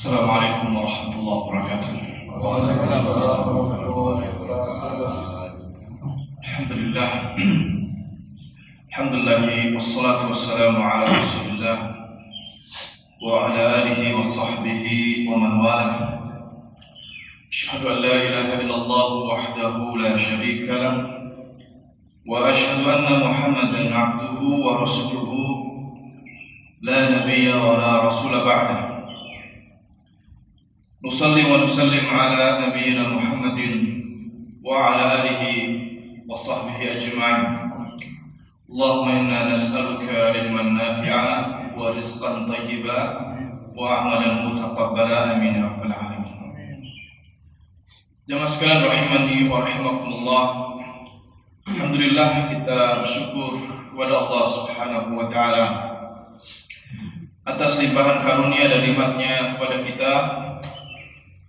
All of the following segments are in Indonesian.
Assalamualaikum warahmatullahi wabarakatuh. Waalaikumsalam warahmatullahi wabarakatuh. Alhamdulillah. Alhamdulillah wassalatu wassalamu ala Rasulillah wa ala alihi wa sahbihi wa man walah. Asyhadu an la ilaha illallah wahdahu la syarika lah wa asyhadu anna Muhammadan abduhu wa rasuluhu la nabiyya wa la rasula ba'dah. Nusalli wa nusallim ala nabiyyina Muhammadin wa ala alihi wa sahbihi ajma'in. Allahumma inna nas'aluka ilman nafi'a wa rizqan thayyiba wa amalan mutaqabbala, amin ya rabbal alamin. Jamaah sekalian rahimani wa rahimakumullah. Alhamdulillah, kita bersyukur kepada Allah Subhanahu wa taala atas limpahan karunia dan nikmatnya kepada kita,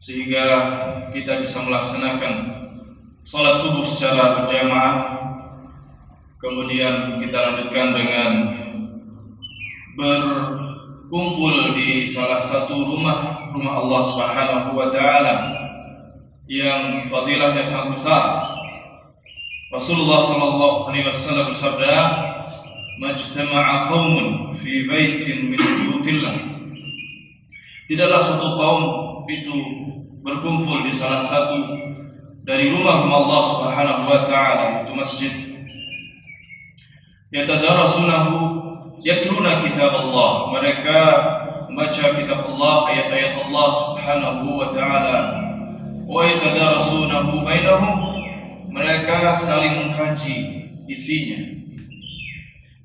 sehingga kita bisa melaksanakan salat subuh secara berjamaah. Kemudian kita lanjutkan dengan berkumpul di salah satu rumah Allah Subhanahu wa taala yang fadilahnya sangat besar. Rasulullah sallallahu alaihi wasallam bersabda, "Majtama'a qaumun fi baitin min buyutillah." Tidaklah suatu kaum itu berkumpul di salah satu dari rumah Allah Subhanahu wa taala, itu masjid. Yatadarasunahu, yatluna kitab Allah. Mereka membaca kitab Allah, ayat-ayat Allah Subhanahu wa taala. Wa yatadarasunahu bainahum. Mereka saling mengkaji isinya.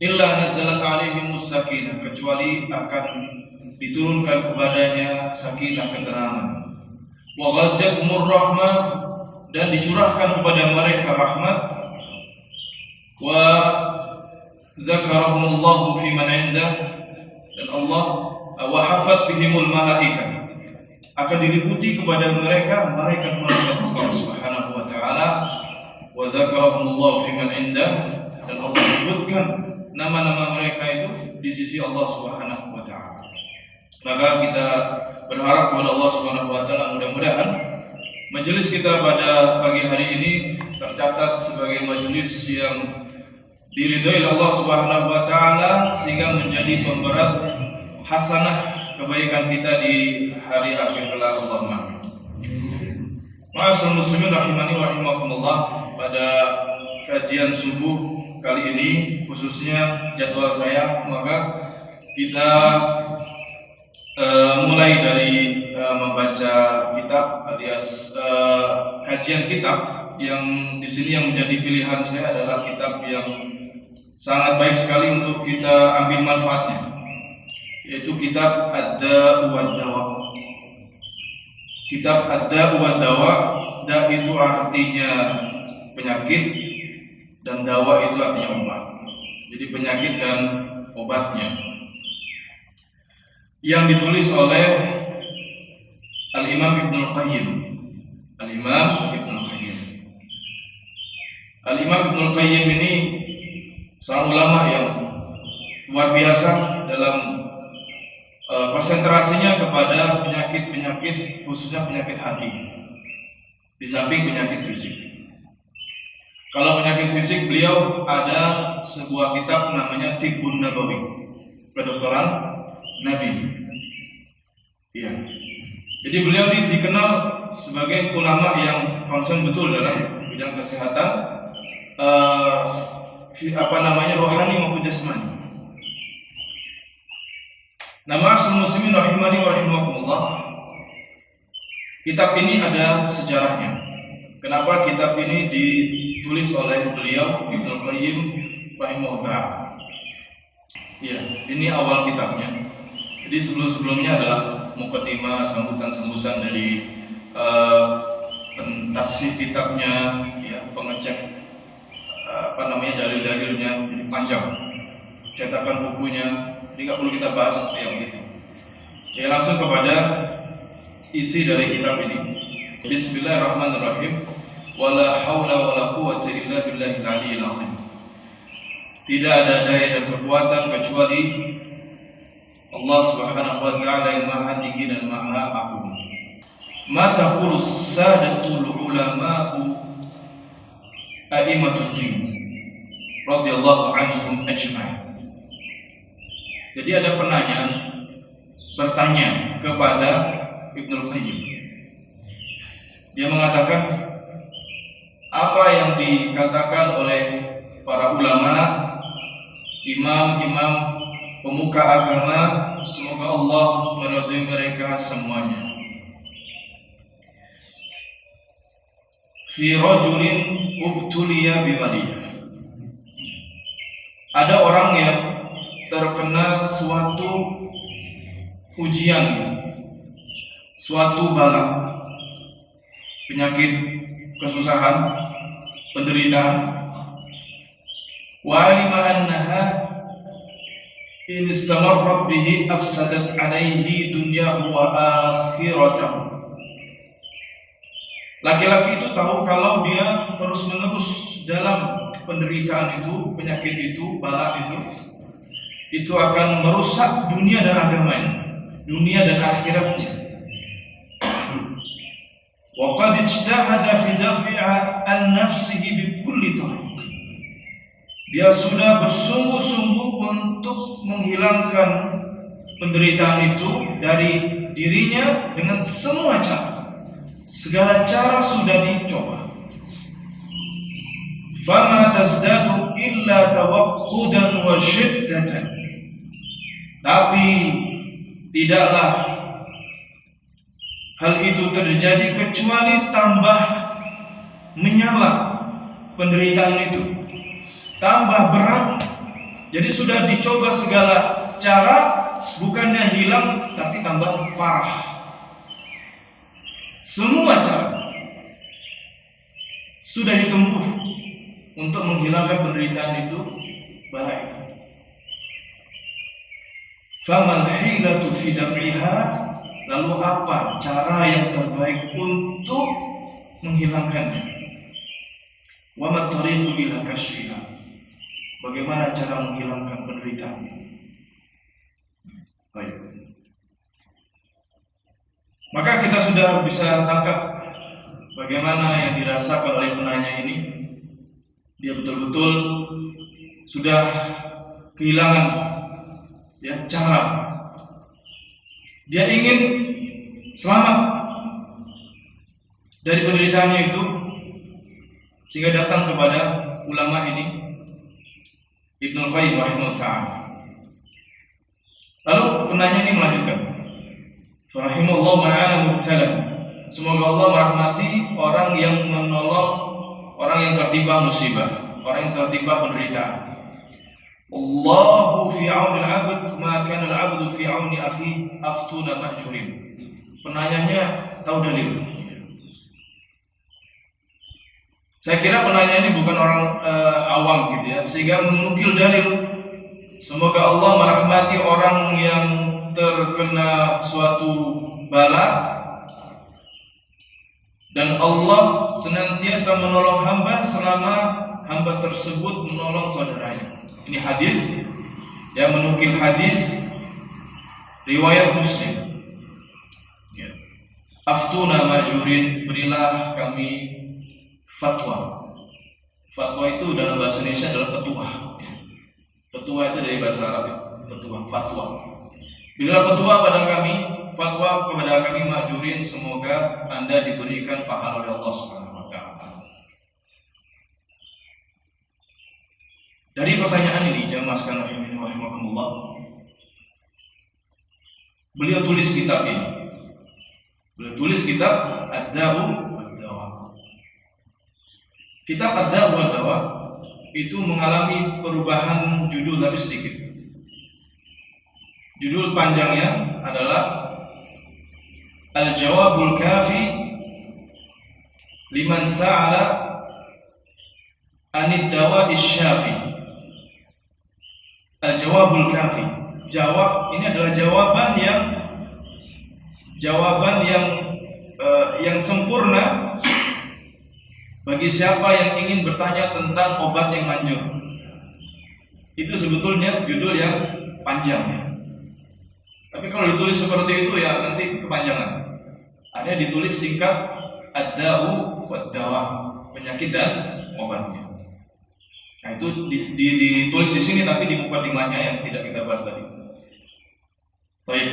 Illa nazalat alaihimus sakinah, kecuali akan diturunkan kepadanya sakinah, ketenangan. Wa ghasyatumur rahmah, dan dicurahkan kepada mereka rahmat. Wa zakarahumullahu fi man indah, dan Allah wa hafat bihimul malaikah, akan diliputi kepada mereka malaikat Allah Subhanahu wa taala. Wa zakarahumullahu fi man indah, dan Allah sebutkan nama-nama mereka itu di sisi Allah Subhanahu wa taala. Maka kita berharap kepada Allah Subhanahu wa taala, mudah-mudahan majelis kita pada pagi hari ini tercatat sebagai majelis yang diridhoi Allah Subhanahu wa taala, sehingga menjadi pemberat hasanah kebaikan kita di hari akhir kelak. Allahumma amin. Ma'asyiral muslimin rahimani wa rahimakumullah. Pada kajian subuh kali ini, khususnya jadwal saya, maka kita mulai dari membaca kitab alias kajian kitab yang di sini yang menjadi pilihan saya adalah kitab yang sangat baik sekali untuk kita ambil manfaatnya, yaitu kitab Ad-Da' wa Dawa. Kitab Ad-Da' wa Dawa, da itu artinya penyakit dan dawa itu artinya obat. Jadi penyakit dan obatnya, yang ditulis oleh Al-Imam Ibnul Qayyim. Al-Imam Ibnul Qayyim. Al-Imam Ibnul Qayyim ini seorang ulama yang luar biasa dalam konsentrasinya kepada penyakit-penyakit, khususnya penyakit hati, di samping penyakit fisik. Kalau penyakit fisik, beliau ada sebuah kitab namanya Tibbun Nabawi, kedokteran Nabi. Iya. Jadi beliau ini dikenal sebagai ulama yang konsen betul dalam bidang kesehatan, rohani maupun jasmani. Nama asal muslimin rahimani wa rahimakumullah. Kitab ini ada sejarahnya. Kenapa kitab ini ditulis oleh beliau Ibnu Qayyim rahimahullah? Ya, ini awal kitabnya. Jadi sebelum-sebelumnya adalah muqaddimah, sambutan-sambutan dari pentasnif kitabnya, ya, pengecek dalil-dalilnya, jadi panjang. Cetakan bukunya, ini nggak perlu kita bahas yang itu. Ya, langsung kepada isi dari kitab ini. Bismillahirrahmanirrahim. Wala haula wala quwwata illa billahil aliyyil azim. Tidak ada daya dan kekuatan kecuali Allah Subhanahu wa taala yang Maha Tinggi dan Maha Agung. Ma taqulu sadatul ulama'u a'immatud din radhiyallahu anhum ajma'in. Jadi ada penanya bertanya kepada Ibnul Qayyim. Dia mengatakan, apa yang dikatakan oleh para ulama, imam-imam pemuka agama, semoga Allah meridhai mereka semuanya. Fi rajulin ubtuliya bibaliyah. Ada orang yang terkena suatu ujian, suatu bala, penyakit, kesusahan, penderitaan. Wa alima annaha in istamarrat bihi afsadat alaihi dunyahu wa akhiratahu. Laki-laki itu tahu kalau dia terus-menerus dalam penderitaan itu, penyakit itu, bala itu akan merusak dunia dan agamanya, dunia dan akhiratnya. Wa qad ijtahada fi daf'iha an nafsihi bi kulli tariq. Dia sudah bersungguh-sungguh untuk menghilangkan penderitaan itu dari dirinya dengan semua cara. Segala cara sudah dicoba. Fama tazdadu illa tawaqqudan wa shiddatan. Tapi tidaklah hal itu terjadi kecuali tambah menyala penderitaan itu, tambah berat. Jadi sudah dicoba segala cara, bukannya hilang tapi tambah parah. Semua cara sudah ditempuh untuk menghilangkan penderitaan itu, bala itu. Famal hilatu fi daf'iha, lalu apa cara yang terbaik untuk menghilangkannya? Wa ma tariqu ila kashfiha, bagaimana cara menghilangkan penderitaan ini? Baik. Maka kita sudah bisa tangkap bagaimana yang dirasakan oleh penanya ini. Dia betul-betul sudah kehilangan cara. Dia ingin selamat dari penderitaannya itu, sehingga datang kepada ulama ini, Ibnul Qayyim rahimahullah ta'ala. Lalu penanya ini melanjutkan, rahimallahu ma'ana mubtala. Semoga Allah merahmati orang yang menolong orang yang tertimpa musibah, orang yang tertimpa penderitaan. Allahu fi auni al-'abd ma kana al-'abdu fi auni akhi aftuna ma'jurin. Penanyanya tahu dalil. Saya kira penanya ini bukan orang awam gitu ya, sehingga menukil dalil. Semoga Allah merahmati orang yang terkena suatu bala, dan Allah senantiasa menolong hamba selama hamba tersebut menolong saudaranya. Ini hadis yang menukil hadis riwayat Muslim. Ya. Aftuna majurin, berilah kami fatwa. Fatwa itu dalam bahasa Indonesia adalah petuah. Petuah itu dari bahasa Arab, petuah, fatwa. Berilah petua pada kami, fatwa kepada kami majurin, semoga Anda diberikan pahala oleh Allah Subhanahu wa taala. Dari pertanyaan ini, jamaah sekalian rahimakumullah, beliau tulis kitab ini. Beliau tulis kitab Ad-Da'u wad-Dawa. Kitab Ad-Da'u wad-Dawa itu mengalami perubahan judul tapi sedikit. Judul panjangnya adalah Al-Jawabul Kafi liman sa'ala anid dawa'is syafi. Al-Jawabul Kafi. Jawab ini adalah jawaban yang sempurna bagi siapa yang ingin bertanya tentang obat yang manjur. Itu sebetulnya judul yang panjang. Tapi kalau ditulis seperti itu ya nanti kepanjangan. Hanya ditulis singkat ad-da'u wad-dawa, penyakit dan obatnya. Nah itu ditulis di sini tapi di mukadimahnya yang tidak kita bahas tadi. Baik.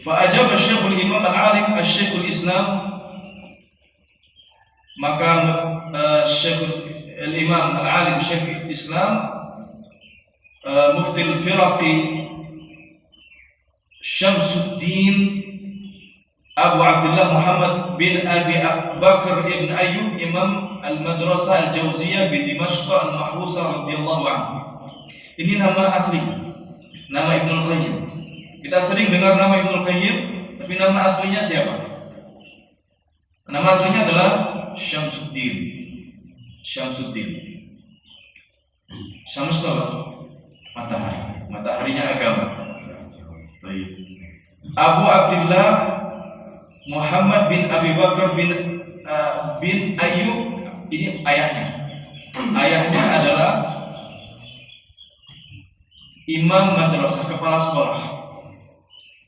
Fa ajaba Syekhul Imam Al-Alim Syekhul Islam, maka Syekhul Imam Al-Alim Syekhul Islam Mufti Al-Firaqi Syamsuddin Abu Abdullah Muhammad bin Abi Bakar ibn Ayyub Imam Al-Madrasah Al-Jauziyah di Dimashq Al-Mahrusa radhiyallahu anhu. Ini nama asli, nama Ibnu Qayyim. Kita sering dengar nama Ibnu Qayyim, tapi nama aslinya siapa? Nama aslinya adalah Syamsuddin. Syamsuddin. Syams itu apa? Matahari. Mataharinya agama. Baik. Abu Abdullah Muhammad bin Abi Bakar bin Ayyub, ini ayahnya. Ayahnya adalah imam madrasah, kepala sekolah.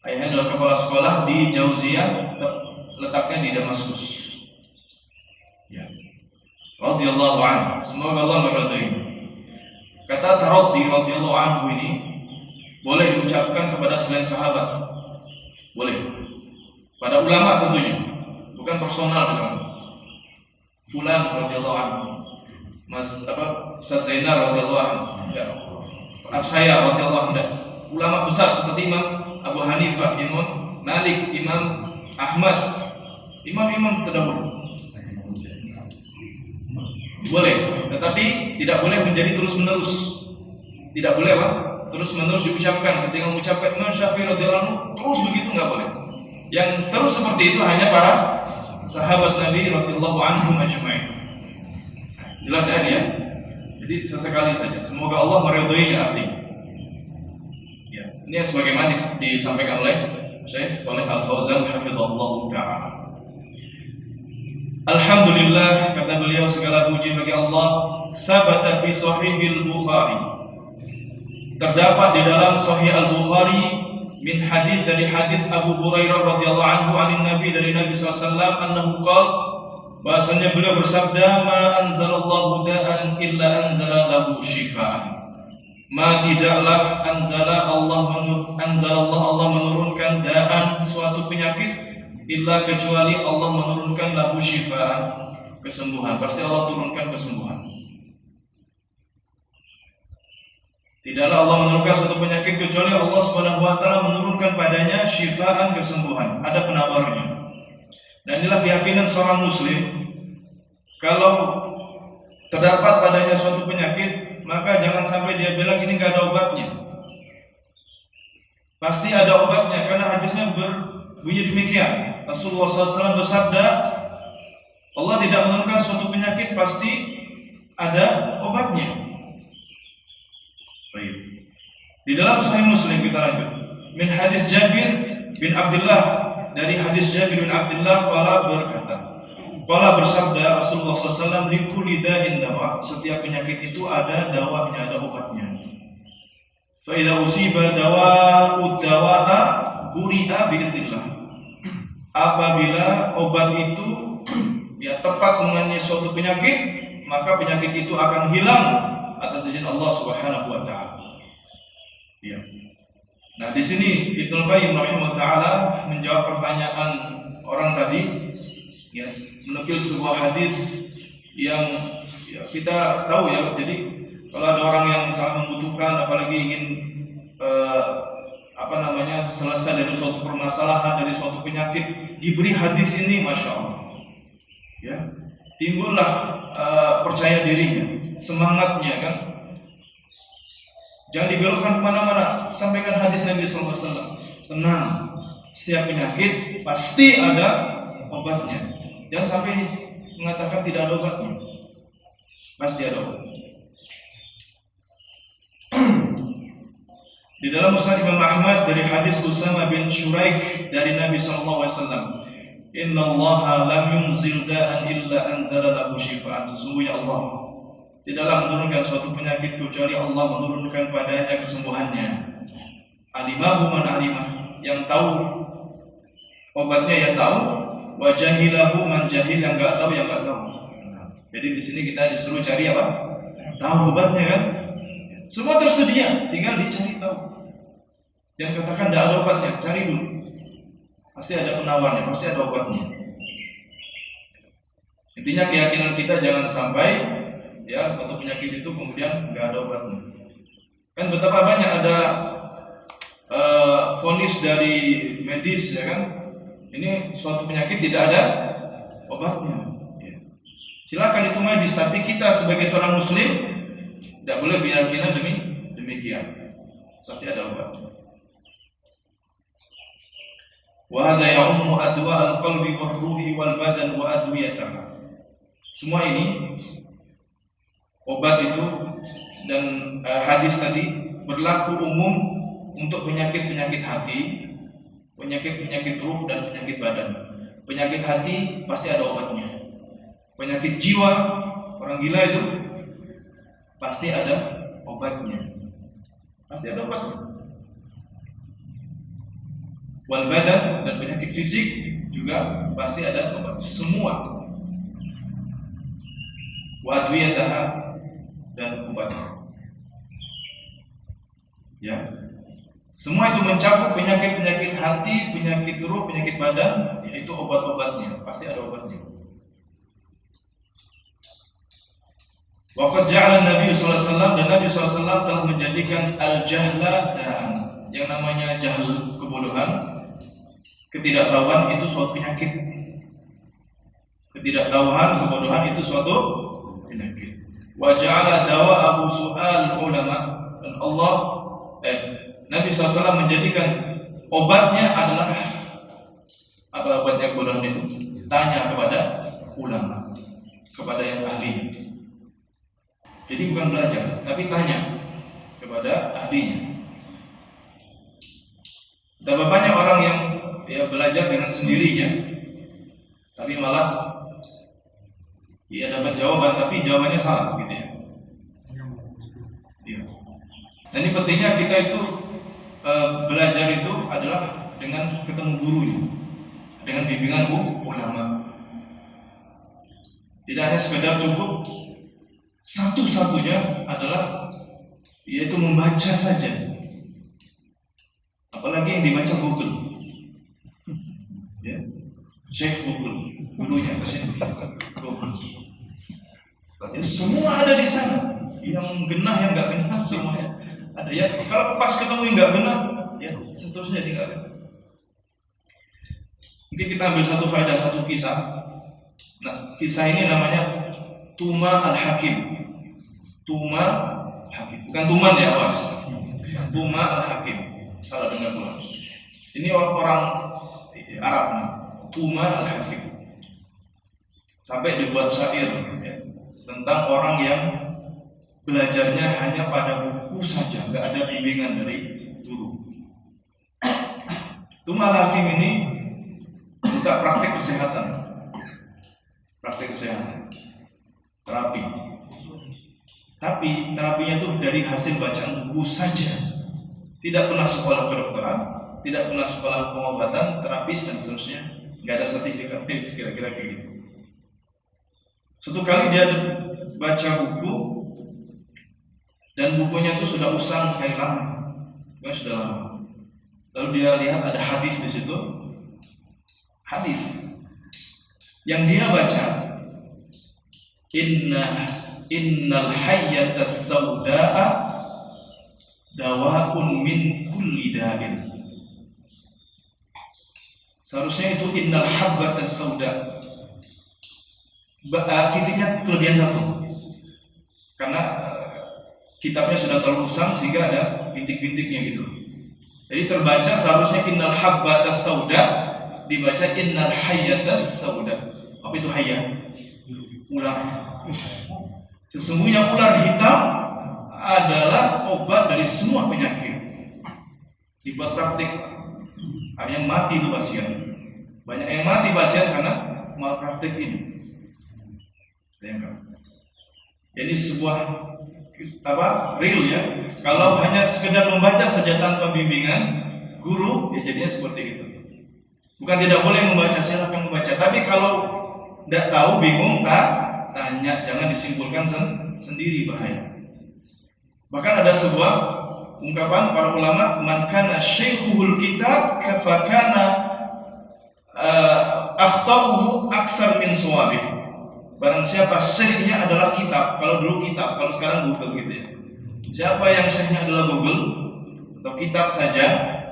Ayahnya adalah kepala sekolah di Jauziyah, letaknya di Damaskus. Ya. Radhiyallahu anhu. Semoga Allah meridai. Kata Taraddi radhiyallahu anhu ini boleh diucapkan kepada selain sahabat. Boleh. Pada ulama tentunya, bukan personal misalnya. Fulan radhiyallahu anhu, Mas Ustaz Zainal radhiyallahu anhu, ya. Saya radhiyallahu anhu. Ulama besar seperti Imam Abu Hanifah, Imam Malik, Imam Ahmad, imam-imam terdahulu. Boleh, tetapi tidak boleh menjadi terus-menerus. Tidak boleh apa? Terus-menerus diucapkan. Ketika mengucapkan Imam Syafi'i radhiyallahu anhu, terus begitu enggak boleh. Yang terus seperti itu hanya para sahabat Nabi radhiyallahu anhum ajma'in. Jelas ya? Jadi sesekali saja. Semoga Allah meridhoinya artinya. Ya, ini sebagaimana disampaikan oleh Syekh Shalih Al-Fauzan hafizahullah taala. Alhamdulillah, kata beliau, segala puji bagi Allah. Sabata fi Sahihil Bukhari. Terdapat di dalam Sahih Al-Bukhari min hadis, dari hadis Abu Hurairah radhiyallahu anhu anin Nabi, dari Nabi SAW, annahu qala, bahasanya beliau bersabda, ma anzalallahu da'an illa anzala lahu shifaan. Ma tidaklah Allah menurunkan da'an, suatu penyakit, illa kecuali Allah menurunkan lahu shifaan, kesembuhan. Pasti Allah turunkan kesembuhan. Tidaklah Allah menurunkan suatu penyakit kecuali Allah Subhanahu wa taala menurunkan padanya syifaan, kesembuhan. Ada penawarnya. Dan inilah keyakinan seorang muslim. Kalau terdapat padanya suatu penyakit, maka jangan sampai dia bilang ini enggak ada obatnya. Pasti ada obatnya, karena hadisnya berbunyi demikian. Rasulullah SAW bersabda, Allah tidak menurunkan suatu penyakit, pasti ada obatnya. Baik. Di dalam Sahih Muslim kita lanjut. Min hadis Jabir bin Abdullah, dari hadis Jabir bin Abdullah, qala berkata, qala bersabda Rasulullah SAW, likulli da'in dawa, setiap penyakit itu ada dawanya, ada obatnya. Fa idza usiba dawa'ud dawa'a buri'a bi'idznillah. Apabila obat itu ya tepat mengenai suatu penyakit, maka penyakit itu akan hilang atas izin Allah Subhanahu wa taala. Ya. Nah, di sini Ibnu Qayyim rahimahullah taala menjawab pertanyaan orang tadi, ya, menukil sebuah hadis yang ya, kita tahu ya. Jadi kalau ada orang yang sangat membutuhkan, apalagi ingin selesai dari suatu permasalahan, dari suatu penyakit, diberi hadis ini, masya Allah, ya, timbullah percaya dirinya, semangatnya, kan. Jangan dibelokkan kemana-mana, sampaikan hadis Nabi SAW. Tenang, setiap penyakit pasti ada obatnya. Jangan sampai mengatakan tidak ada obatnya, pasti ada obatnya. Di dalam Musnad Imam Ahmad dari hadis Usama bin Shuraik dari Nabi SAW, Inna Allah lam yunzil da'an illa anzala lahu shifaan. Sesungguhnya Allah tidaklah menurunkan suatu penyakit kecuali Allah menurunkan padanya kesembuhannya. Alimahu man alimah, yang tahu obatnya ya tahu, wa jahilahu man jahil, yang enggak tahu yang enggak tahu. Jadi di sini kita disuruh cari apa? Tahu obatnya kan? Semua tersedia, tinggal dicari tahu. Jangan katakan tidak ada obatnya, cari dulu. Pasti ada penawarnya, pasti ada obatnya. Intinya keyakinan kita jangan sampai ya suatu penyakit itu kemudian nggak ada obatnya. Kan betapa banyak ada vonis dari medis ya kan, ini suatu penyakit tidak ada obatnya ya. Silakan itu medis, tapi kita sebagai seorang muslim tidak boleh berkeyakinan demikian, pasti ada obatnya. Wa hadza ya'ummu adwa al-qalbi war-ruhi wal-badan wa adwiyataha. Semua ini obat itu dan hadis tadi berlaku umum untuk penyakit-penyakit hati, penyakit-penyakit ruh dan penyakit badan. Penyakit hati pasti ada obatnya. Penyakit jiwa, orang gila itu pasti ada obatnya. Pasti ada obatnya. Wal badan dan penyakit fisik juga pasti ada obat. Semua. Wa adwiyataha dan obatnya. Ya. Semua itu mencakup penyakit-penyakit hati, penyakit ruh, penyakit badan, yaitu obat-obatnya, pasti ada obatnya. Waqad ja'ala Nabi sallallahu alaihi wasallam, dan Nabi sallallahu alaihi wasallam telah menjadikan al-jahla da'an. Yang namanya jahl, kebodohan, ketidaktahuan itu suatu penyakit. Ketidaktahuan, kebodohan itu suatu penyakit. Wa ja'ala dawa'ahu su'al ulama, dan Nabi SAW menjadikan obatnya adalah apa obatnya kebodohan itu? Tanya kepada ulama, kepada yang ahli. Jadi bukan belajar, tapi tanya kepada ahlinya. Betapa banyak orang yang belajar dengan sendirinya, tapi malah dapat jawaban, tapi jawabannya salah, gitu ya. Dan ini pentingnya kita itu belajar itu adalah dengan ketemu gurunya, dengan bimbingan ulama. Tidak hanya sekedar cukup satu-satunya adalah yaitu membaca saja, apalagi yang dibaca Google, ya, Syekh Google, gurunya Syekh Google. Ya, semua ada di sana, yang genah yang nggak genah semuanya. Ada ya, kalau pas ketemu yang nggak benar, ya seterusnya tinggalkan. Mungkin kita ambil satu faedah, satu kisah. Nah, kisah ini namanya Tuma al-Hakim. Tuma Hakim, bukan Tuman ya, awas. Tuma al-Hakim, salah dengar pula. Ini orang Arab, Tuma al-Hakim. Sampai dibuat syair ya, tentang orang yang belajarnya hanya pada buku saja, nggak ada bimbingan dari guru. Tuma al-Hakim ini buka praktek kesehatan, terapi. Tapi terapinya itu dari hasil bacaan buku saja, tidak pernah sekolah kedokteran, tidak pernah sekolah pengobatan, terapis dan seterusnya, nggak ada sertifikat, kira-kira kayak gitu. Suatu kali dia baca buku, dan bukunya itu sudah usang sekali lama, sudah lama. Lalu dia lihat ada hadis di situ, hadis yang dia baca, innal hayyata sauda'a dawa'un min kulli da'in. Seharusnya itu innal habbata sauda, titiknya kelebihan satu, karena kitabnya sudah terlalu usang sehingga ada bintik-bintiknya gitu. Jadi terbaca seharusnya innal habbatas sauda, dibaca innal hayyatas sauda. Apa itu hayya? Ular. Sesungguhnya ular hitam adalah obat dari semua penyakit. Dibuat praktik. Akhirnya mati itu pasien. Banyak yang mati pasien karena malpraktik ini. Jadi sebuah real ya. Kalau hanya sekedar membaca saja tanpa bimbingan, guru, ya jadinya seperti itu. Bukan tidak boleh membaca, silakan membaca. Tapi kalau tidak tahu, bingung, tanya, jangan disimpulkan sendiri, bahaya. Bahkan ada sebuah ungkapan para ulama, man kana syaikhuhul kitab fakana akhtauhu aksar min suwabih. Barang siapa syekhnya adalah kitab, kalau dulu kitab, kalau sekarang Google gitu ya. Siapa yang syekhnya adalah Google atau kitab saja,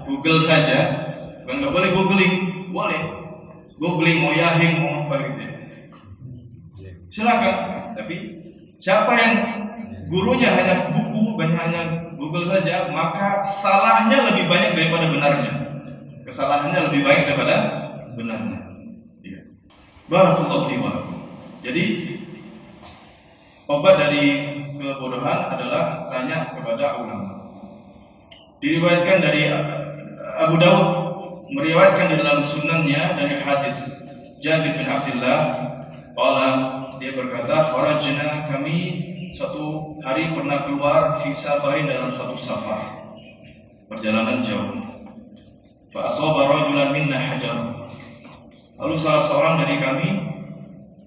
Google saja, bukan nggak boleh googling, boleh googling, mau yahing, mau apa gitu ya. Silakan, tapi siapa yang gurunya hanya buku, hanya Google saja, maka salahnya lebih banyak daripada benarnya. Kesalahannya lebih banyak daripada benarnya. Ya. Barakallahu li wa lakum. Jadi obat dari kebodohan adalah tanya kepada ulama. Diriwayatkan dari Abu Dawud, meriwayatkan di dalam sunannya dari hadis Jabir bin Abdullah, dia berkata, kharajna, kami suatu hari pernah keluar fi safarin, dalam suatu safar, perjalanan jauh. Fa asaba rajulan minna hajar. Lalu salah seorang dari kami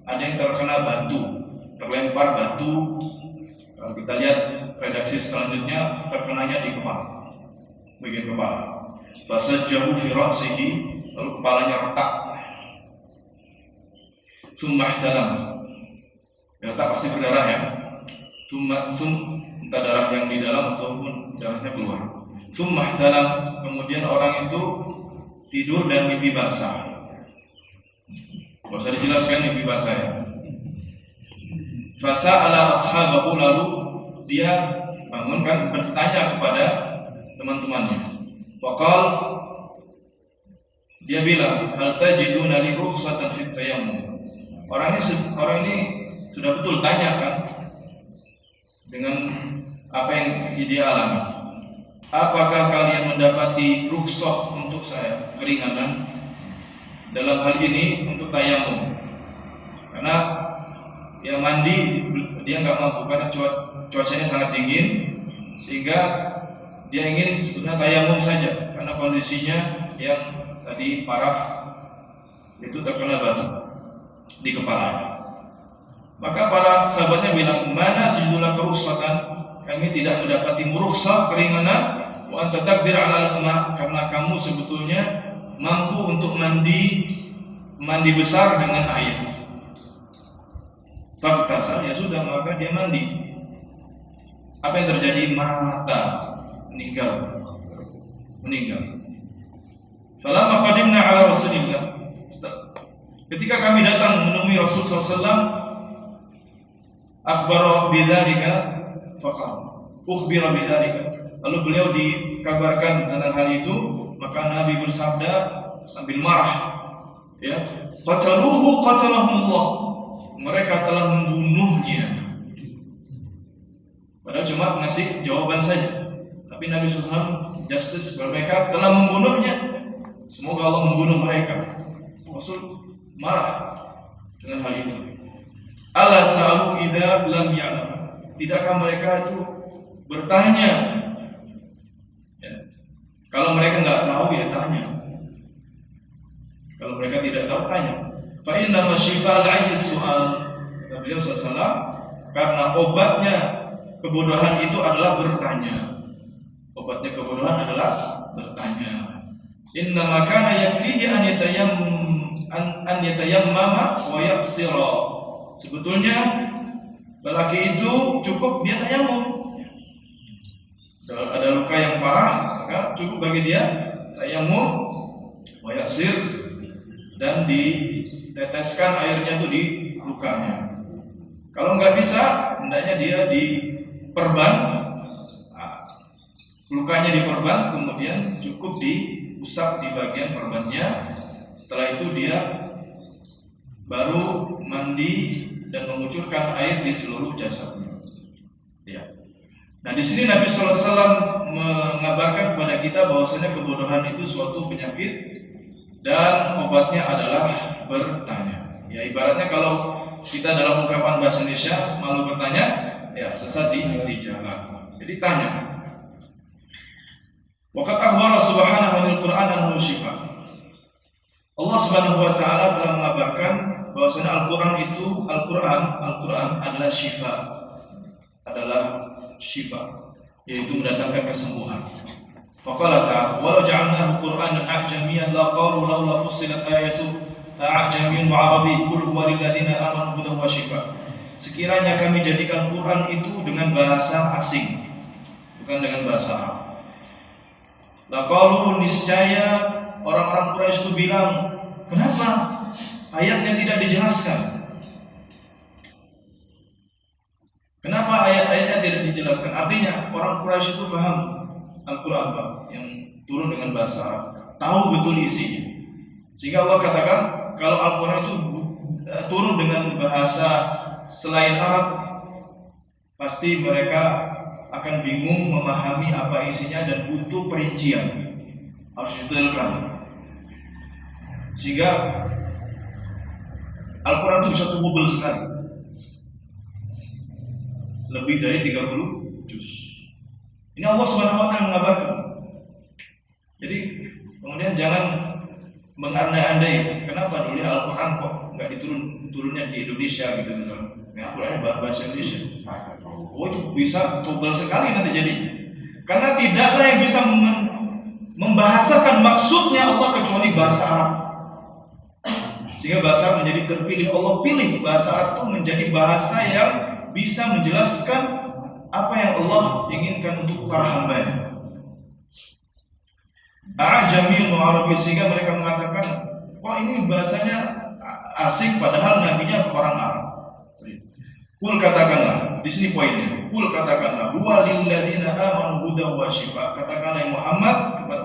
ada yang terkena batu, terlempar batu. Kalau kita lihat redaksi selanjutnya, terkenanya di kepala, bagian kepala. Fasajjahu fi ra'sihi, lalu kepalanya retak. Summa ihtalam, retak pasti berdarah ya. Entah darah yang di dalam ataupun darahnya keluar. Summa ihtalam, kemudian orang itu tidur dan mimpi basah. Gak usah dijelaskan mimpi basah ya. Fasa'ala ashabahu, lalu dia bangunkan, bertanya kepada teman-temannya. Faqal, dia bilang, hal tajiduna li rukhsatan fit tayammum. Orang ini sudah betul tanya kan dengan apa yang dia alami. Apakah kalian mendapati rukhsah untuk saya, keringanan dalam hal ini untuk tayamum? Karena yang mandi dia nggak mampu karena cuacanya sangat dingin, sehingga dia ingin sebenarnya tayamum saja karena kondisinya yang tadi parah, itu terkena batu di kepalanya. Maka para sahabatnya bilang, mana judullah keruksatan, kami tidak mendapati rukhsah, keringanan, wa anta taqdir ala al-ma, karena kamu sebetulnya mampu untuk mandi besar dengan air. Faktasal, ya sudah, maka dia mandi. Apa yang terjadi? Mata, meninggal. Falamma qadimna ala Rasulillah, ketika kami datang menemui Rasul SAW, akhbara bidzalika faqala, ukhbira bidzalika, lalu beliau dikabarkan tentang hal itu, maka Nabi bersabda sambil marah, ya, qataluhu qatalahumullah, mereka telah membunuhnya. Padahal cuma ngasih jawaban saja, tapi Nabi SAW justice, mereka telah membunuhnya, semoga Allah membunuh mereka. Rasul marah dengan hal itu. Ala sa'alu idza lam ya'lam, tidakkah mereka itu bertanya ya. Kalau mereka nggak tahu ya tanya, kalau mereka tidak tahu tanya. Fa inna masyifa al-'ayyi su'al, beliau SAW, karena obatnya kebodohan itu adalah bertanya. Obatnya kebodohan adalah bertanya. Inna makana yakfihi an yatayammama wa yaksira. Sebetulnya lelaki itu cukup dia tayamum. Ada luka yang parah, maka cukup bagi dia tayamum wa yaksir, dan diteteskan airnya itu di lukanya. Kalau nggak bisa, hendaknya dia diperban, lukanya diperban, kemudian cukup diusap di bagian perbannya. Setelah itu dia baru mandi dan mengucurkan air di seluruh jasadnya. Ya. Nah, di sini Nabi SAW mengabarkan kepada kita bahwasanya kebodohan itu suatu penyakit dan obatnya adalah bertanya. Ya, ibaratnya kalau kita dalam ungkapan bahasa Indonesia malu bertanya, ya sesat di jalan. Jadi tanya. Waqad akhbara subhanahu wa Al-Quran annahu shifa. Allah subhanahu wa ta'ala telah mengabarkan bahwasanya Al-Quran adalah shifa, yaitu mendatangkan kesembuhan. Faqala ta'ala walau ja'alnahu Qur'anan a'jamiyyan laqalu laula fussilat ayatu a'jamiyyun wa 'arabiy qul huwa lil ladzina amanu hudan wa shifa. Sekiranya kami jadikan Quran itu dengan bahasa asing, bukan dengan bahasa Arab, laqalu, niscaya orang-orang Quraisy itu bilang, kenapa ayatnya tidak dijelaskan? Kenapa ayat-ayatnya tidak dijelaskan? Artinya orang Quraisy itu paham Al-Quran yang turun dengan bahasa Arab, tahu betul isinya. Sehingga Allah katakan kalau Al-Quran itu turun dengan bahasa selain Arab, pasti mereka akan bingung memahami apa isinya dan butuh perincian, harus detailkan. Sehingga Al-Quran itu bisa tebal sekali, lebih dari 30 juz. Ini Allah Subhanahu wa ta'ala mengabarkan. Jadi kemudian jangan mengandai-andai kenapa dulu Al-Quran kok nggak turunnya di Indonesia gitu misalnya. Al-Quran bahasa Indonesia. Oh, itu bisa tebal sekali nanti jadi. Karena tidaklah yang bisa membahasakan maksudnya Allah kecuali bahasa Arab. Sehingga bahasa Arab menjadi terpilih. Allah pilih bahasa Arab itu menjadi bahasa yang bisa menjelaskan apa yang Allah inginkan untuk para hambanya. A'jamiyyun wa 'arabiy, sehingga mereka mengatakan, kok ini bahasanya asing padahal nabinya orang Arab. Kul katakanlah, di sini poinnya. Kul katakanlah, huwa lil ladzina amanu hudan wa shifa. Katakanlah Muhammad kepada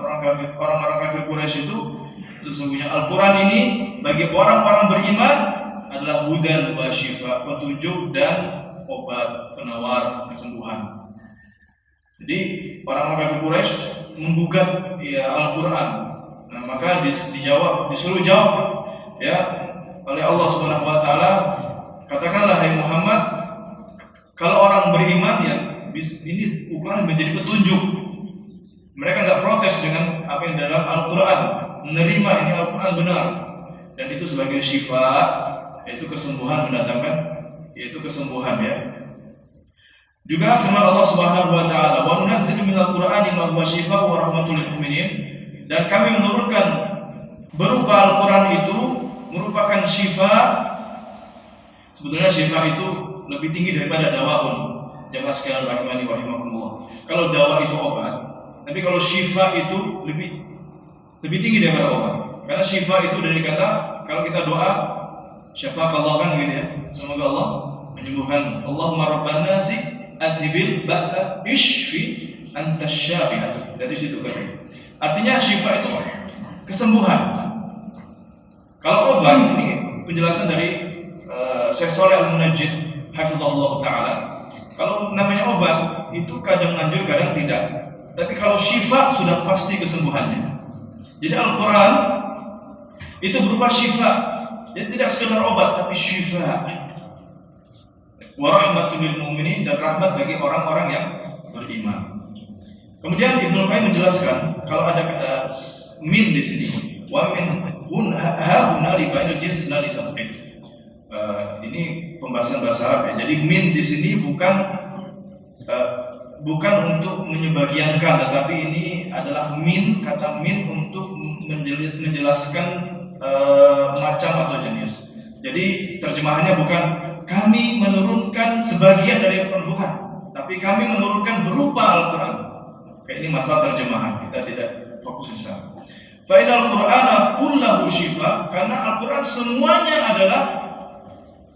orang-orang kafir Quraisy itu, sesungguhnya Al-Quran ini bagi orang-orang beriman adalah hudan wa shifa, petunjuk dan obat penawar kesembuhan. Jadi orang-orang kafir Quraisy menggugat Al-Quran. Nah, maka disuruh jawab ya oleh Allah Subhanahu wa ta'ala, katakanlah hai Muhammad, kalau orang beriman ya ini Al-Quran menjadi petunjuk. Mereka enggak protes dengan apa yang dalam Al-Quran, menerima ini Al-Quran benar, dan itu sebagai syifa, yaitu kesembuhan, mendatangkan yaitu kesembuhan ya. Juga firman Allah Subhanahu wa ta'ala, wa nunazzilu minal Qur'ani ma huwa syifaa'un wa rahmatul lil mu'minin, dan kami menurunkan berupa Al-Quran itu merupakan syifa. Sebetulnya syifa itu lebih tinggi daripada dawaun. Jamaah sekalian rahimani wa rahimakumullah. Kalau dawa itu obat, tapi kalau syifa itu lebih tinggi daripada obat. Karena syifa itu dari kata, kalau kita doa syafaqallah kan gitu ya, semoga Allah menyembuhkan. Allahumma rabban nasi adhibil ba'sa ishfi anta syafi. Dari situ kan. Artinya syifa itu kesembuhan. Kalau obat, ini penjelasan dari Syekh Shalih Al-Munajjid hafizahullah taala. Kalau namanya obat itu kadang manjur kadang tidak. Tapi kalau syifa sudah pasti kesembuhannya. Jadi Al-Quran itu berupa syifa. Jadi tidak sekedar obat tapi syifa. Wa rahmatul lil mu'minin, dan rahmat bagi orang-orang yang beriman. Kemudian Ibnu Qayyim menjelaskan kalau ada kata min di sini, wa min huna li bainal jins la li tab'id. Ini pembahasan bahasa Arab ya. Jadi min di sini bukan untuk menyebagiankan, tetapi ini adalah kata min untuk menjelaskan macam atau jenis. Jadi terjemahannya bukan kami menurunkan sebagian dari Al-Quran, bukan, tapi kami menurunkan berupa Al-Quran. Kayak ini masalah terjemahan, kita tidak fokus di sana. Fa inal Qur'ana kullahu syifa, karena Al-Quran semuanya adalah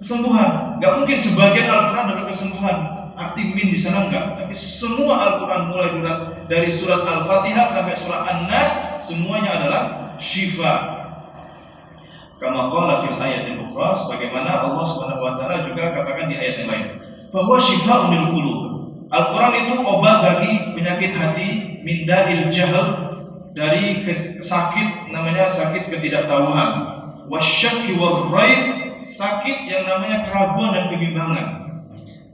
kesembuhan. Enggak mungkin sebagian Al-Quran adalah kesembuhan. Arti min di sana enggak, tapi semua Al-Quran mulai dari surat Al-Fatihah sampai surat An-Nas semuanya adalah syifa. Kama qala fil ayatil ukhra, sebagaimana Allah Subhanahu wa ta'ala juga katakan di ayat yang lain, bahwa syifaa'un lil qulub. Al-Quran itu obat bagi penyakit hati, min da'il jahl, dari sakit namanya sakit ketidaktahuan, wasyakki war-raib, sakit yang namanya keraguan dan kebimbangan.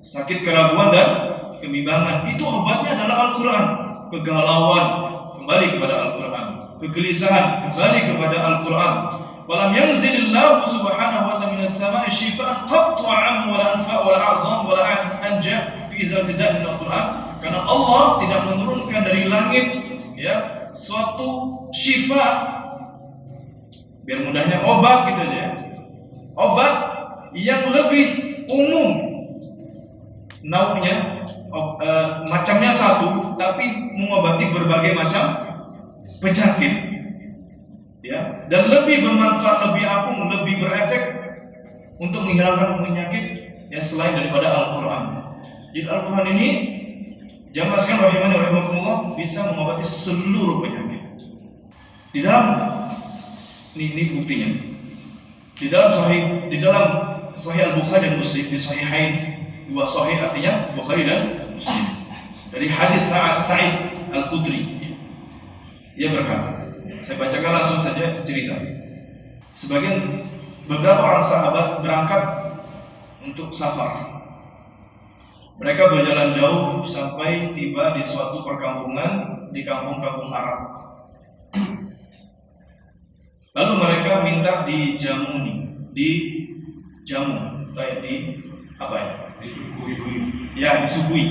Sakit keraguan dan kebimbangan itu obatnya adalah Al-Quran. Kegalauan, kembali kepada Al-Quran. Kegelisahan kembali kepada Al-Quran. Walam yanzilillahu subhanahu wa ta'ala minas sama'i shifaan qattu 'am wala anfa wala a'zam wala anja fi izaltida min Al-Quran. Karena Allah tidak menurunkan dari langit ya suatu syifa, biar mudahnya obat gitu aja ya. Obat yang lebih umum naunya, macamnya satu tapi mengobati berbagai macam penyakit ya, dan lebih bermanfaat, lebih apung, lebih berefek untuk menghilangkan penyakit ya selain daripada Al-Quran. Jadi Al-Quran ini jamaah sekalian rahimani wa rahimakumullah bisa mengobati seluruh penyakit. Di dalam ini buktinya. Di dalam Sahih Al-Bukhari dan Muslim, di Sahihain, dua sahih artinya Bukhari dan Muslim. Dari hadis Sa'id Al-Khudri. Ia berkata, saya bacakan langsung saja cerita. Beberapa orang sahabat berangkat untuk safar. Mereka berjalan jauh sampai tiba di suatu perkampungan di kampung-kampung Arab. Lalu mereka minta dijamu, disuguhi.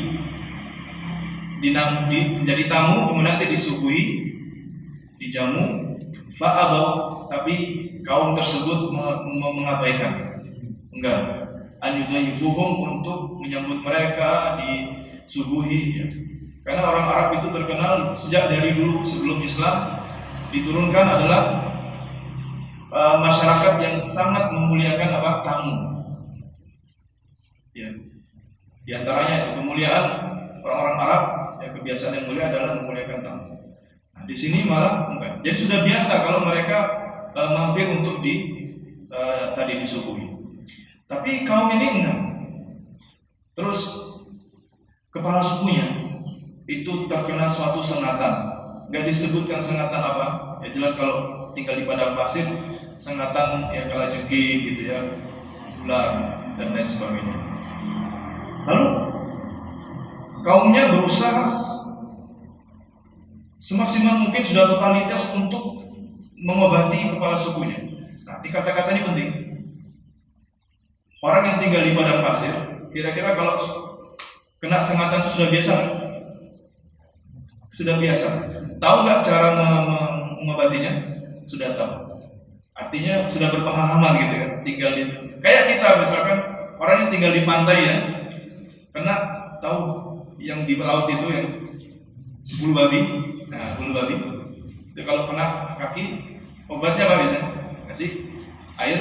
Menjadi tamu, kemudian nanti disuguhi, dijamu. Fa'abaw, tapi kaum tersebut mengabaikan. Enggak. Anyudayyifuhum, untuk menyambut mereka, disuguhi ya. Karena orang Arab itu terkenal sejak dari dulu sebelum Islam diturunkan adalah masyarakat yang sangat memuliakan tamu. Ya. Di antaranya itu kemuliaan orang-orang Arab, ya, kebiasaan yang mulia adalah memuliakan tamu. Nah, di sini malah enggak. Jadi sudah biasa kalau mereka mampir untuk tadi disuguhi. Tapi kaum ini enggak. Terus kepala sukunya itu terkena suatu sengatan. Enggak disebutkan sengatan apa. Ya jelas kalau tinggal di padang pasir, sengatan ya kalajengking gitu ya, ular dan lain sebagainya. Lalu kaumnya berusaha semaksimal mungkin sudah totalitas untuk mengobati kepala sukunya. Nah, di kata-kata ini penting. Orang yang tinggal di padang pasir, kira-kira kalau kena sengatan itu sudah biasa nggak? Sudah biasa. Tahu nggak cara mengobatinya? Sudah tahu. Artinya sudah berpengalaman gitu kan, tinggal di. Kayak kita misalkan orang yang tinggal di pantai ya, kena tahu yang di laut itu yang bulu babi. Nah, bulu babi itu kalau kena kaki, obatnya apa biasanya? Kasih air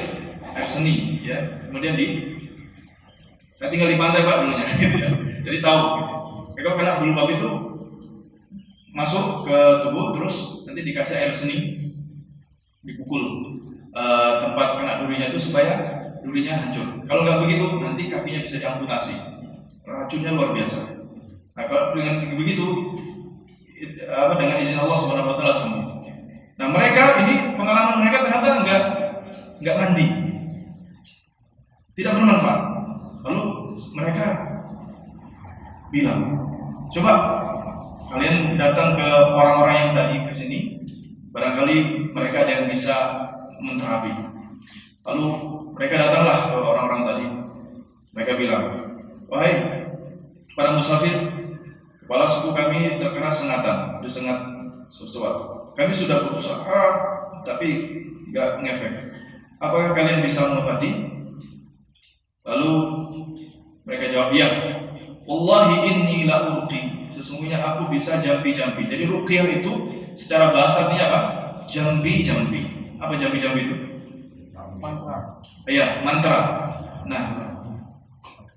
seni ya. Kemudian saya tinggal di pantai Pak dulunya gitu ya. Jadi tahu gitu. Kalau kena bulu babi itu masuk ke tubuh, terus nanti dikasih air seni, dipukul tempat kena durinya itu supaya durinya hancur. Kalau nggak begitu nanti kakinya bisa diamputasi. Racunnya luar biasa. Nah, kalau dengan begitu dengan izin Allah Subhanahu wa taala sembuh. Nah, mereka ini pengalaman mereka ternyata enggak mandi. Tidak bermanfaat. Lalu mereka bilang, "Coba kalian datang ke orang-orang yang tadi ke sini, barangkali mereka ada yang bisa menterapi." Lalu mereka datanglah ke orang-orang tadi. Mereka bilang, "Wahai para musafir, kepala suku kami terkena sengatan, disengat sesuatu. Kami sudah berusaha, tapi nggak ngefek. Apakah kalian bisa mengobati?" Lalu mereka jawab, "Ya. Wallahi inni la urqi." Sesungguhnya aku bisa jampi-jampi. Jadi ruqyah itu secara bahasa artinya apa? Jampi-jampi. Apa jampi-jampi itu? Mantra. Iya, mantra. Nah,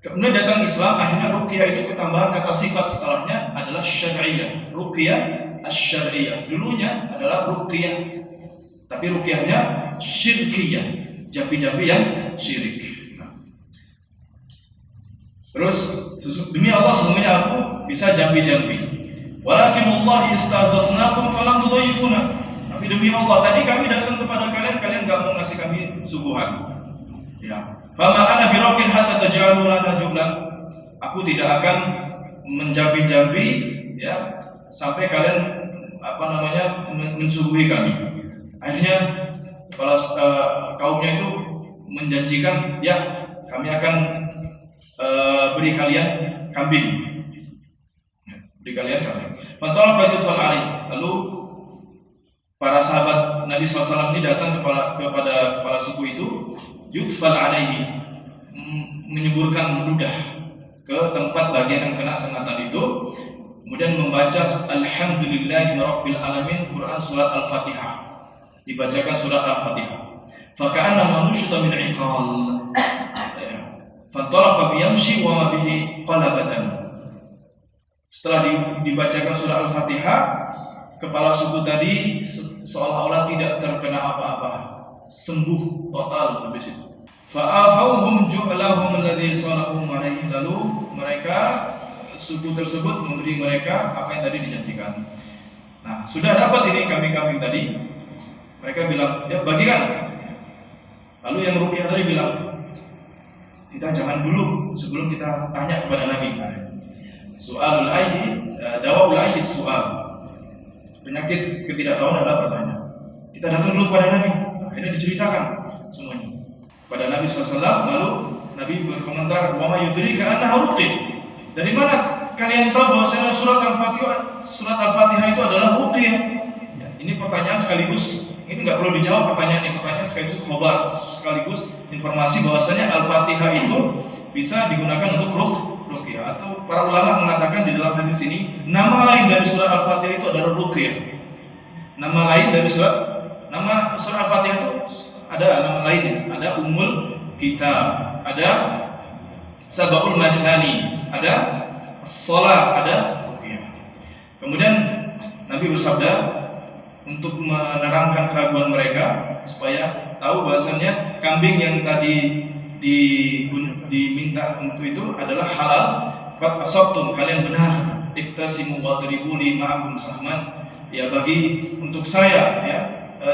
kemudian datang Islam, akhirnya ruqyah itu ketambahan kata sifat setelahnya adalah syar'iyah. Ruqyah asy-syar'iyah. Dulunya adalah ruqyah, tapi ruqyahnya syirkiyah. Jampi-jampi yang syirik. Terus demi Allah sesungguhnya aku bisa jampi-jampi. Walakin Allah istadafnakum falam tudayifuna. Tapi demi Allah tadi kami datang kepada kalian enggak mau ngasih kami suguhan. Ya. Fama ana biraqin hatta taj'alu lana jublan. Aku tidak akan menjampi-jampi ya sampai kalian mensuguhi kami. Akhirnya kepala kaumnya itu menjanjikan, ya kami akan beri kalian kambing. Fantalaqa yusfal alaih. Lalu para sahabat Nabi SAW ini datang kepada kepala suku itu, yudfal alaihi, menyemburkan ludah ke tempat bagian yang kena sengatan itu, kemudian membaca Alhamdulillahi Rabbil Alamin, Quran surat Al-Fatihah, dibacakan surat Al-Fatihah. Faka'annama nushita min iqal, fantalaqa biyamshi wa ma bihi qalabatan. Setelah dibacakan surah Al-Fatihah, kepala suku tadi seolah-olah tidak terkena apa-apa, sembuh total habis itu. Fa'afawhum ju'lahum alladhi salahum alaihi. Lalu mereka, suku tersebut memberi mereka apa yang tadi dijanjikan. Nah, sudah dapat ini kambing-kambing tadi. Mereka bilang, ya bagikan. Lalu yang ruqyah tadi bilang, kita jangan dulu sebelum kita tanya kepada Nabi. Su'alul ayyi, dawaul ayyi su'al. Penyakit ketidaktahuan adalah bertanya. Kita datang dulu kepada Nabi. Akhirnya diceritakan semuanya pada Nabi SAW. Lalu Nabi berkomentar, wa ma yudrika annaha ruqyah. Dari mana kalian tahu bahwasanya surat Al-Fatihah itu adalah ruqyah? Ya, ini pertanyaan sekaligus, ini nggak perlu dijawab pertanyaan ini, pertanyaan sekaligus khobar, sekaligus informasi bahwasanya Al-Fatihah itu bisa digunakan untuk ruqyah. Atau para ulama mengatakan di dalam hadis ini, nama lain dari surat Al-Fatihah itu adalah ruqyah. Nama lain dari nama surat Al-Fatihah itu ada nama lainnya, ada Ummul Kitab, ada Sab'ul Masani, ada Shalah, ada ruqyah. Kemudian Nabi bersabda untuk menerangkan keraguan mereka supaya tahu bahwasannya kambing yang tadi diminta untuk itu adalah halal. Qad asabtum, kalian benar. Iktasimu wadribu li ma'akum sahman. Ya, bagi untuk saya ya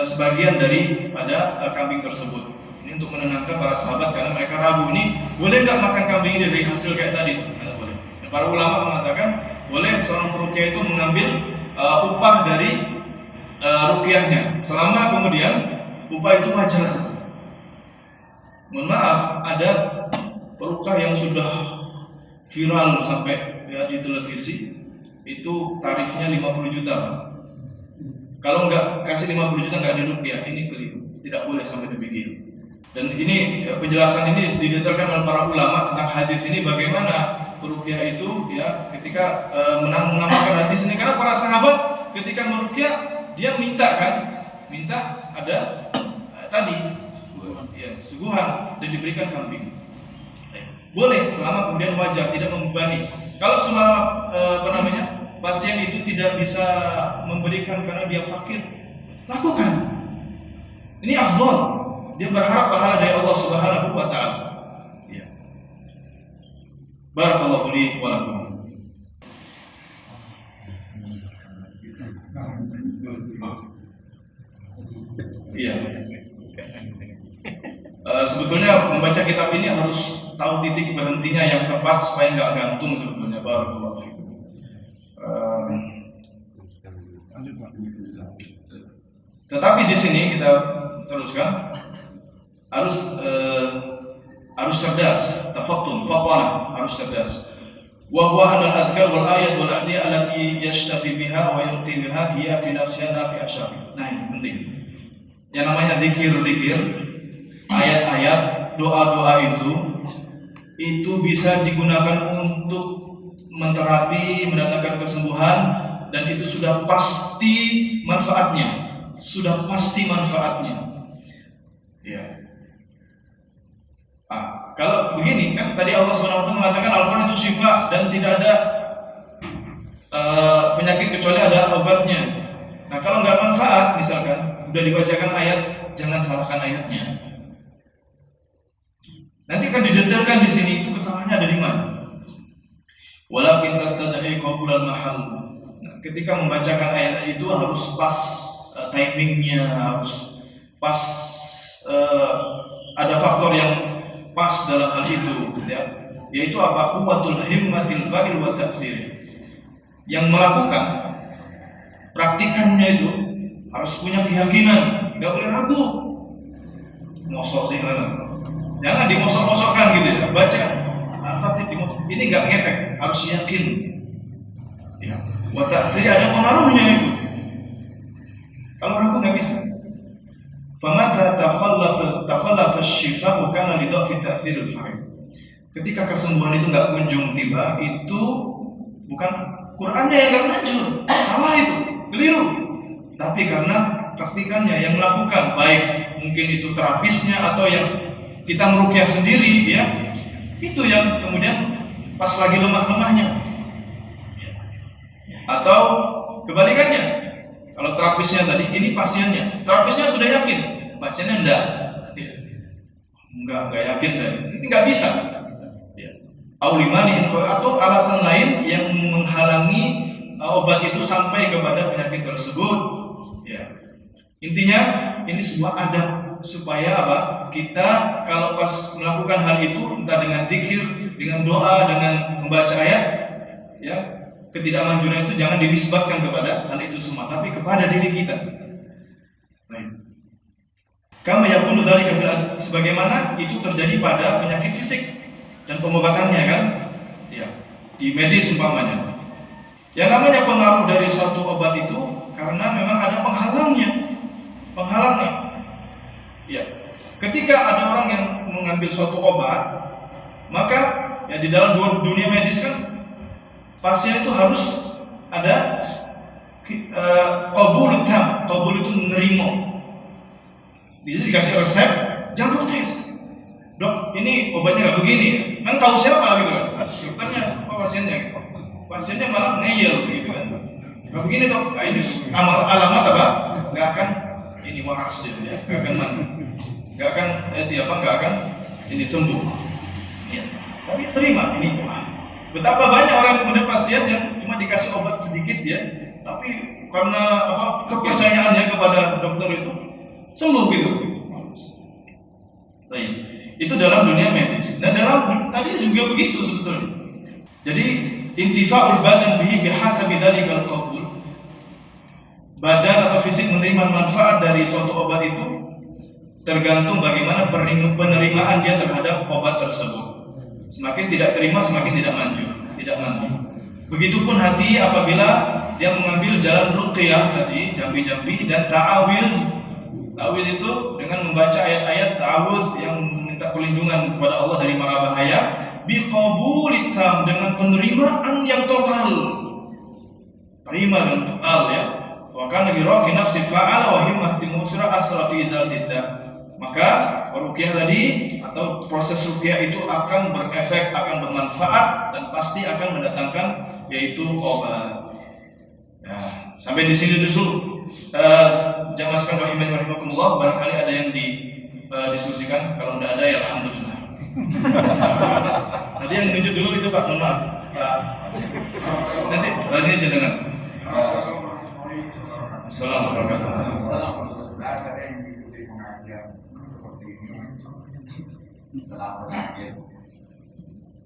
sebagian daripada kambing tersebut. Ini untuk menenangkan para sahabat karena mereka ragu, ini boleh nggak makan kambing ini dari hasil kayak tadi? Tidak boleh. Dan para ulama mengatakan boleh seorang peruqyah itu mengambil upah dari ruqyahnya selama kemudian upah itu wajar. Mohon maaf, ada peruqyah yang sudah viral sampai ya, di televisi, itu tarifnya 50 juta. Kalau nggak kasih 50 juta nggak ada ruqyah, ini keliru, tidak boleh sampai demikian. Dan ini penjelasan ini didetailkan oleh para ulama tentang hadis ini, bagaimana ruqyah itu ya ketika mengamalkan hadis ini, karena para sahabat ketika meruqyah dia minta ada tadi ya, suguhan dan diberikan kambing. Boleh selama kemudian wajar, tidak membebani. Kalau semua pasien itu tidak bisa memberikan karena dia fakir, lakukan. Ini afdal. Dia berharap pahala dari Allah Subhanahu wa taala. Ya. Barakallahu li wa lakum. Iya. Sebetulnya membaca kitab ini harus tahu titik berhentinya yang tepat supaya nggak gantung sebetulnya. Barakallahu fikum. Tetapi di sini kita teruskan harus cerdas, tafattun, fatana, harus cerdas. Wa huwa anal adhkar wal ayat wal a'diyah allati yashtafi biha wa yulqi biha hiya fi nafsiha nafi'a syafi. Nah, ini penting. Yang namanya zikir-zikir, ayat-ayat, doa-doa itu bisa digunakan untuk menterapi, mendatangkan kesembuhan, dan itu sudah pasti manfaatnya. Ya. Kalau begini kan tadi Allah SWT mengatakan Al-Quran itu syifa dan tidak ada penyakit kecuali ada obatnya. Nah, kalau nggak manfaat, misalkan udah dibacakan ayat, jangan salahkan ayatnya. Nanti akan didetailkan di sini itu kesalahannya ada di mana. Walakin tastadhi qabulal mahal. Nah, ketika membacakan ayat itu harus pas timingnya, harus pas ada faktor yang pas dalam hal itu, ya, yaitu apa? Quwwatul himmatil fa'il wa ta'thir. Yang melakukan praktikannya itu harus punya keyakinan, nggak boleh ragu. Mosok sih, jangan dimosok-mosokkan gitu ya. Baca Al-Fatihah ini nggak ngefek, harus yakin. Ya. Wa ta'thir ada pengaruhnya itu. Kalau ragu nggak bisa. Famata takhallafa asy-syifa'u kana li dha'fi ta'thir al-fa'il. Ketika kesembuhan itu nggak kunjung tiba, itu bukan Qur'annya yang nggak manjur, salah itu, keliru. Tapi karena praktikannya yang melakukan, baik mungkin itu terapisnya atau yang kita meruqyah sendiri, ya, itu yang kemudian pas lagi lemah-lemahnya. Atau kebalikannya, kalau terapisnya tadi, ini pasiennya, terapisnya sudah yakin, pasiennya enggak yakin saya, ini nggak bisa. Aulimani atau alasan lain yang menghalangi obat itu sampai kepada penyakit tersebut. Ya. Intinya ini sebuah adab supaya apa? Kita kalau pas melakukan hal itu entah dengan zikir, dengan doa, dengan membaca ayat, ya, ketidakmanjuran itu jangan dinisbatkan kepada hal itu semua, tapi kepada diri kita. Baik. Kama yakunu dzalika fil sebagaimana itu terjadi pada penyakit fisik dan pengobatannya kan, ya, di medis umpamanya. Yang namanya pengaruh dari suatu obat itu karena memang ada penghalangnya. Ya, ketika ada orang yang mengambil suatu obat, maka ya di dalam dunia medis kan pasien itu harus ada qabul tam, qabul itu menerima. Jadi dikasih resep, jangan protes. Dok, ini obatnya nggak begini. Kan tahu siapa gitu kan? Dokternya, apa pasiennya? Pasiennya malah ngeyel gitu kan? Nggak begini dok. Nah, ini alamat apa? Nggak akan ini waras dia, nggak akan mandi, nggak akan nggak akan ini sembuh. Ya. Tapi terima ini. Betapa banyak orang kemudian pasien yang cuma dikasih obat sedikit ya, tapi karena apa kepercayaannya kepada dokter itu sembuh gitu. Baik. Itu dalam dunia medis. Dan dalam tadi juga begitu sebetulnya. Jadi intifa'ul badan bihi bihasabi dzalikal qabul. Badan atau fisik menerima manfaat dari suatu obat itu tergantung bagaimana penerimaan dia terhadap obat tersebut. Semakin tidak terima, semakin tidak manjur, tidak mandi. Begitupun hati apabila dia mengambil jalan ruqyah tadi, jambi-jambi dan ta'awudz. Ta'awudz itu dengan membaca ayat-ayat ta'awudz yang minta perlindungan kepada Allah dari mara bahaya, biqabulit tam, dengan penerimaan yang total. Terima dengan total ya. Wa kana bi raqi nafsi fa'ala wa himmati musra asra fi zaltidda. Maka ruqyah tadi atau proses ruqyah itu akan berefek, akan bermanfaat dan pasti akan mendatangkan yaitu obat. Nah, sampai di sini dulu. Jamaah sekalian rahimakumullah, barangkali ada yang diskusikan, kalau tidak ada ya alhamdulillah. Tadi yang nunjuk dulu itu Pak, mohon maaf. Nanti lagi aja dengan. Assalamualaikum warahmatullahi wabarakatuh. Ada yang mengikuti pengajian seperti ini setelah penyakit,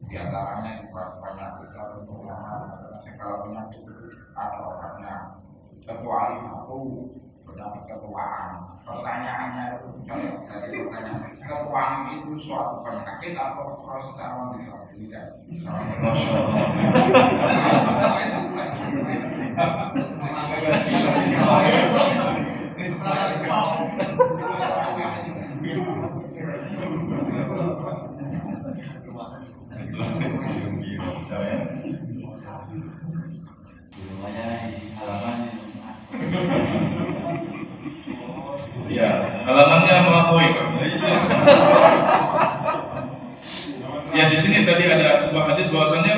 di antaranya penyakit segala penyakit atau orangnya kecuali satu penyakit ketuaan. Pertanyaannya itu dari pertanyaan ketuaan itu suatu penyakit atau prostawan disabilitas? Masya Allah. Ya, halamannya melampaui Pak. Ya di sini tadi ada sebuah hadis bahwasannya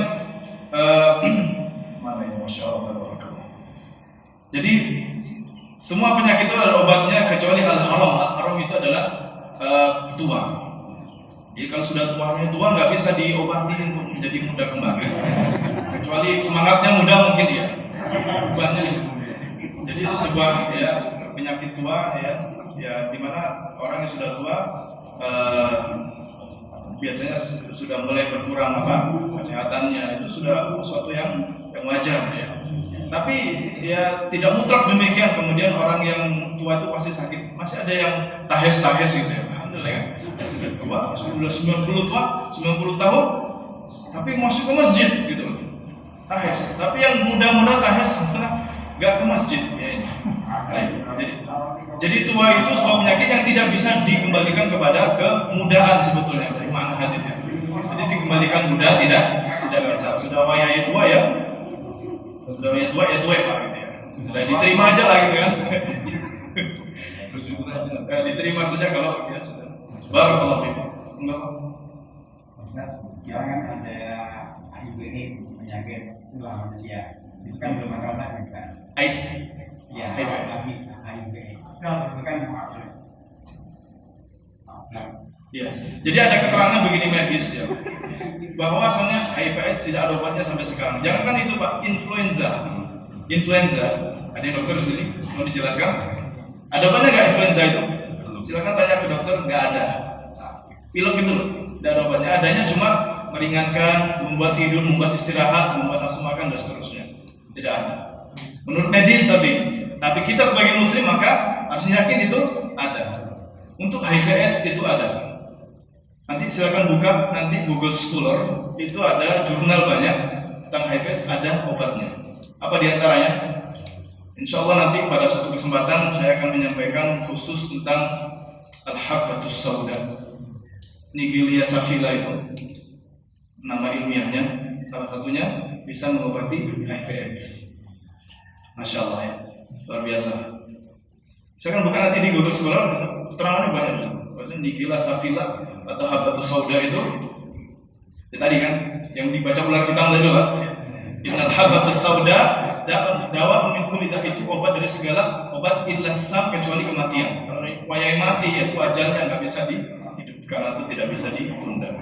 mana ya, Masya Allah. Jadi semua penyakit itu ada obatnya kecuali al-haram. Al-haram itu adalah tua. Jadi kalau sudah tua nggak bisa diobati untuk menjadi muda kembali. Kecuali semangatnya muda mungkin ya. Bukannya. Jadi itu sebuah ya penyakit tua ya dimana orang yang sudah tua biasanya sudah mulai berkurang kesehatannya, itu sudah sesuatu yang yang wajar ya. Tapi ya tidak mutlak demikian. Kemudian orang yang tua itu pasti sakit. Masih ada yang tahes gitu ya. Alhamdulillah kan. Sudah tua, sudah 90 tahun, tapi masuk ke masjid gitu. Tahes. Tapi yang muda-muda tahes nggak ke masjid. Ya. Jadi tua itu sebuah penyakit yang tidak bisa dikembalikan kepada kemudaan sebetulnya dari mana hadisnya. Jadi dikembalikan muda tidak bisa. Sudah wayai tua ya. Sudah wayai tua ya tua Pak gitu ya. Sudah diterima aja lah gitu kan. Diterima saja kalau ya sudah. Barakallahu fikum. Enggak. Jangan ada HIV ini penyakit tulang manusia. Itu kan belum ada obatnya kan? AIDS. Ya, HIV. Kalau itu kan ya, jadi ada keterangan begini medis ya, bahwasanya HIV/AIDS tidak ada obatnya sampai sekarang. Jangankan itu Pak, influenza, ada yang dokter di sini mau dijelaskan? Ada obatnya nggak influenza itu? Silakan tanya ke dokter, nggak ada. Pilek itu tidak ada obatnya, adanya cuma meringankan, membuat tidur, membuat istirahat, membuat nafsu makan dan seterusnya. Tidak ada. Menurut medis tapi kita sebagai muslim maka harus yakin itu ada. Untuk HIV/AIDS itu ada. Nanti silakan buka nanti Google Scholar, itu ada jurnal banyak tentang HIV/AIDS, ada obatnya. Apa diantaranya? Insya Allah nanti pada suatu kesempatan saya akan menyampaikan khusus tentang Al-Habbatus Sauda, Nigella sativa itu nama ilmiahnya. Salah satunya bisa mengobati HIV/AIDS. Masya Allah ya, luar biasa. Saya akan buka nanti di Google Scholar, keterangannya banyak. Maksudnya Nigella sativa atau Habbatus Sauda itu ya tadi kan yang dibaca ular kita tadi Pak. Innal Habbatus Sauda dawa min kulli da, itu obat dari segala obat illa sam kecuali kematian. Kalau wayai mati yaitu ajalnya nggak bisa dihidupkan atau tidak bisa ditunda.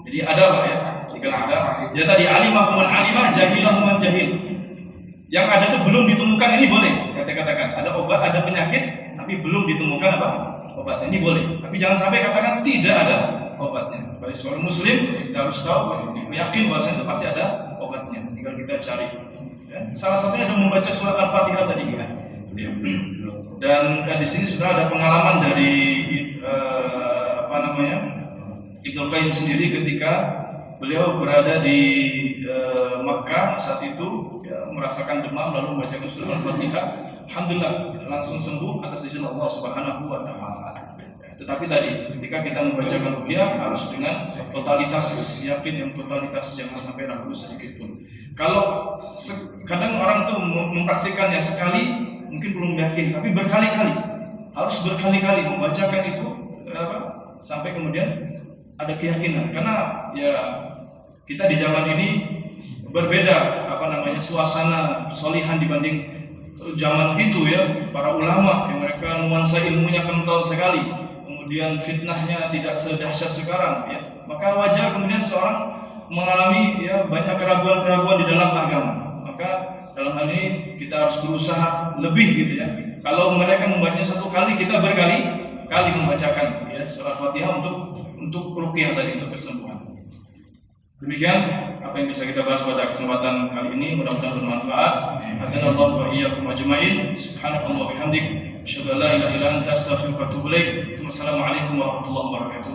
Jadi ada Pak ya, tinggal kita. Ya tadi alimah man alimah, jahilah man jahil. Yang ada itu belum ditemukan, ini boleh. Katakan ada obat, ada penyakit, tapi belum ditemukan apa? Obat. Ini boleh. Tapi jangan sampai katakan tidak ada obatnya. Bagi seorang muslim kita harus tahu, yakin bahwa itu pasti ada obatnya. Tinggal kita cari. Ya. Salah satunya adalah membaca surat Al-Fatihah tadi. Ya. Dan di sini sudah ada pengalaman dari Ibnu Qayyim sendiri ketika beliau berada di Makkah saat itu ya, merasakan demam lalu membaca surat Al-Fatihah, alhamdulillah langsung sembuh atas izin Allah Subhanahu wa taala. Tetapi tadi ketika kita membacakan ruqyah harus dengan totalitas, yakin yang totalitas, jangan sampai ragu sedikit pun. Kalau kadang orang tuh mempraktikannya sekali mungkin belum yakin, tapi berkali-kali, harus berkali-kali membacakan itu sampai kemudian ada keyakinan. Karena ya kita di zaman ini berbeda suasana kesolihan dibanding zaman itu ya. Para ulama yang mereka nuansa ilmunya kental sekali, kemudian fitnahnya tidak sedahsyat sekarang ya. Maka wajar kemudian seorang mengalami ya banyak keraguan-keraguan di dalam agama. Maka dalam hal ini kita harus berusaha lebih gitu ya. Kalau mereka membacanya satu kali, kita berkali-kali membacakan ya surah Al-Fatihah untuk ruqyah tadi, untuk kesembuhan. Demikian apa yang bisa kita bahas pada kesempatan kali ini, mudah-mudahan bermanfaat. Hadanallahu wa iyyakum ajma'in. Subhanallahi wa bihamdik, asyhadu an la ilaha illa anta, astaghfiruka wa atubu ilaik. Wassalamualaikum warahmatullahi wabarakatuh.